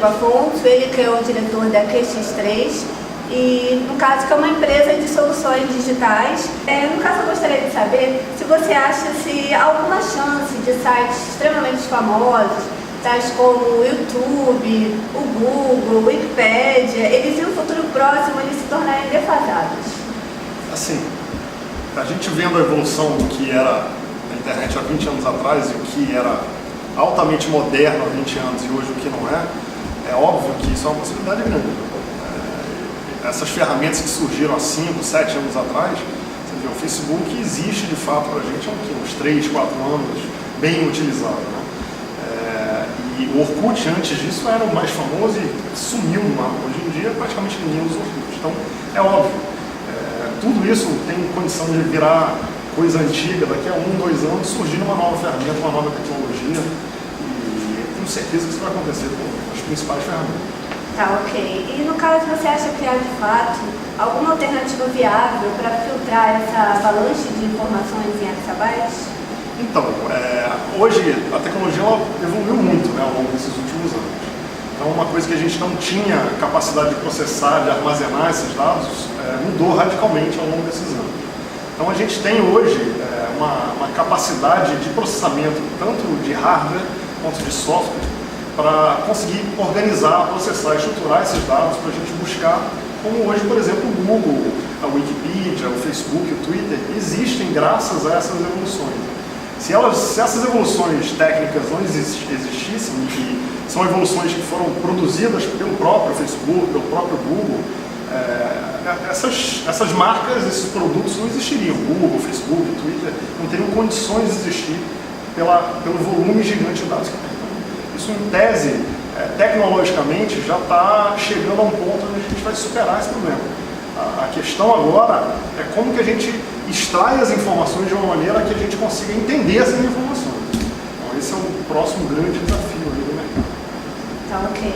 Diego Afonso, ele que é o diretor da QX3, e no caso que é uma empresa de soluções digitais. No caso eu gostaria de saber se você acha se há alguma chance de sites extremamente famosos, tais como o YouTube, o Google, o Wikipedia, eles em um futuro próximo eles se tornarem defasados. Assim, a gente vendo a evolução do que era a internet há 20 anos atrás e o que era altamente moderno há 20 anos e hoje o que não é óbvio que isso é uma possibilidade grande. Essas ferramentas que surgiram há 5, 7 anos atrás, você vê, o Facebook existe de fato para a gente há uns 3, 4 anos, bem utilizado, né? E o Orkut antes disso era o mais famoso e sumiu no mapa. Hoje em dia praticamente ninguém usa o Orkut. Então é óbvio, tudo isso tem condição de virar coisa antiga, daqui a 1, 2 anos surgir uma nova ferramenta, uma nova tecnologia, e tenho certeza que isso vai acontecer com as principais ferramentas. Tá, ok. E no caso, você acha que há de fato alguma alternativa viável para filtrar essa avalanche de informações em exabytes? Então, hoje a tecnologia ela evoluiu muito, né, ao longo desses últimos anos. Então, uma coisa que a gente não tinha capacidade de processar, de armazenar esses dados, mudou radicalmente ao longo desses anos. Então, a gente tem hoje uma capacidade de processamento, tanto de hardware quanto de software, para conseguir organizar, processar e estruturar esses dados para a gente buscar, como hoje, por exemplo, o Google, a Wikipedia, o Facebook, o Twitter, existem graças a essas evoluções. Se essas evoluções técnicas não existissem, e são evoluções que foram produzidas pelo próprio Facebook, pelo próprio Google, essas marcas, esses produtos não existiriam. Google, Facebook, Twitter não teriam condições de existir pelo volume gigante de dados que tem. Isso, em tese, tecnologicamente, já está chegando a um ponto onde a gente vai superar esse problema. A questão agora é como que a gente extrai as informações de uma maneira que a gente consiga entender essas informações. Então, esse é o próximo grande desafio aí do mercado. Tá, ok.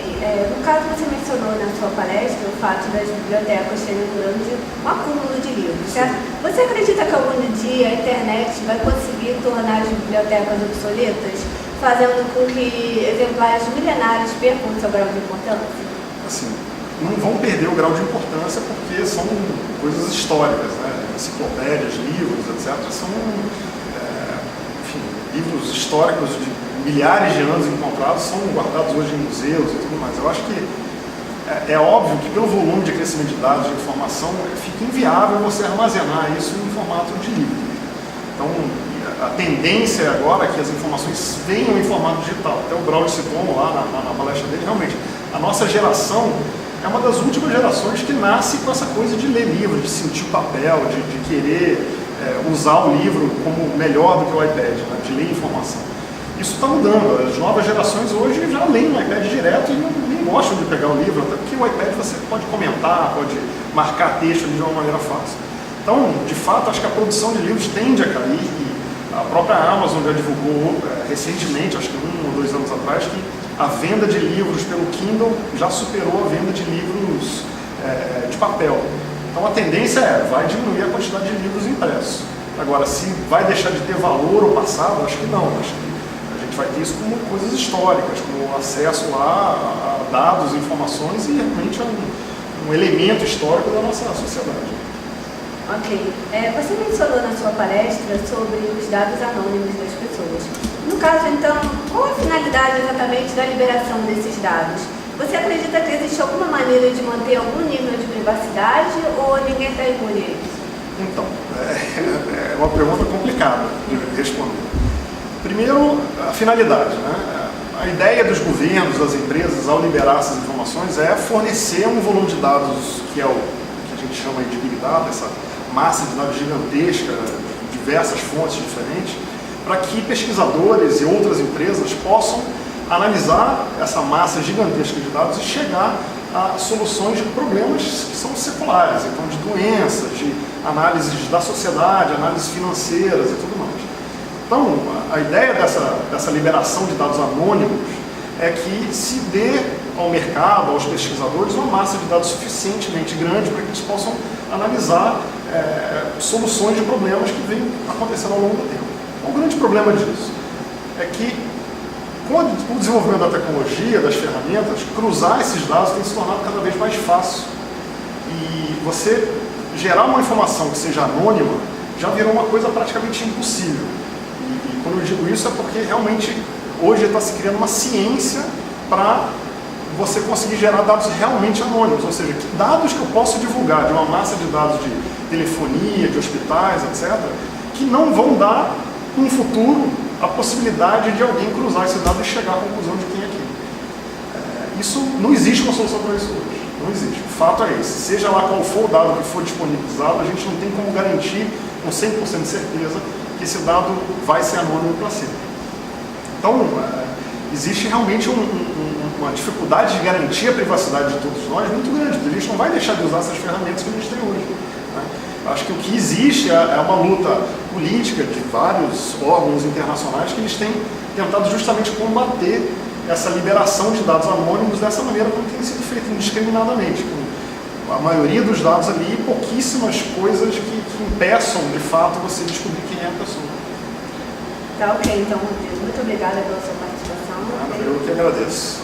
No caso, você mencionou na sua palestra o fato das bibliotecas terem um grande acúmulo de livros, certo? Você acredita que algum dia a internet vai conseguir tornar as bibliotecas obsoletas, fazendo com que exemplares milenários percam o seu grau de importância? Assim, não vão perder o grau de importância porque são coisas históricas, né? Enciclopédias, livros, etc. São, enfim, livros históricos de milhares de anos encontrados, são guardados hoje em museus e tudo mais. Eu acho que é óbvio que pelo volume de crescimento de dados, de informação, fica inviável você armazenar isso em formato de livro. Então, a tendência agora é que as informações venham em formato digital. Até o Braulio citou lá na palestra dele, realmente, a nossa geração é uma das últimas gerações que nasce com essa coisa de ler livro, de sentir o papel, de querer usar o livro como melhor do que o iPad, né, de ler informação. Isso está mudando. As novas gerações hoje já leem no iPad direto e nem gostam de pegar o livro, até porque o iPad você pode comentar, pode marcar texto de uma maneira fácil. Então, de fato, acho que a produção de livros tende a cair. A própria Amazon já divulgou recentemente, acho que 1 ou 2 anos atrás, que a venda de livros pelo Kindle já superou a venda de livros de papel. Então a tendência vai diminuir a quantidade de livros impressos. Agora, se vai deixar de ter valor o passado, acho que não. Acho que a gente vai ter isso como coisas históricas, como acesso lá a dados, informações e realmente um elemento histórico da nossa sociedade. Ok. Você mencionou na sua palestra sobre os dados anônimos das pessoas. No caso, então, qual a finalidade exatamente da liberação desses dados? Você acredita que existe alguma maneira de manter algum nível de privacidade ou ninguém está imune a isso? Então, é uma pergunta complicada de responder. Primeiro, a finalidade, né? A ideia dos governos, das empresas, ao liberar essas informações, é fornecer um volume de dados que é o que a gente chama de Big Data, essa massa de dados gigantesca, diversas fontes diferentes, para que pesquisadores e outras empresas possam analisar essa massa gigantesca de dados e chegar a soluções de problemas que são seculares, então de doenças, de análises da sociedade, análises financeiras e tudo mais. Então, a ideia dessa liberação de dados anônimos é que se dê ao mercado, aos pesquisadores, uma massa de dados suficientemente grande para que eles possam analisar soluções de problemas que vêm acontecendo ao longo do tempo. O grande problema disso é que com o desenvolvimento da tecnologia, das ferramentas, cruzar esses dados tem se tornado cada vez mais fácil. E você gerar uma informação que seja anônima já virou uma coisa praticamente impossível. E quando eu digo isso é porque realmente hoje está se criando uma ciência para você conseguir gerar dados realmente anônimos, ou seja, que dados que eu posso divulgar de uma massa de dados de telefonia, de hospitais, etc., que não vão dar, no futuro, a possibilidade de alguém cruzar esse dado e chegar à conclusão de quem é quem. Isso não existe uma solução para isso hoje. Não existe. O fato é esse. Seja lá qual for o dado que for disponibilizado, a gente não tem como garantir com 100% de certeza que esse dado vai ser anônimo para sempre. Então, existe realmente uma dificuldade de garantir a privacidade de todos nós muito grande. A gente não vai deixar de usar essas ferramentas que a gente tem hoje. Né? Acho que o que existe é uma luta política de vários órgãos internacionais que eles têm tentado justamente combater essa liberação de dados anônimos dessa maneira como tem sido feito indiscriminadamente, com a maioria dos dados ali e pouquíssimas coisas que impeçam de fato você descobrir quem é a pessoa. Tá ok, então, Rodrigo, muito obrigada pela sua participação. Eu que agradeço.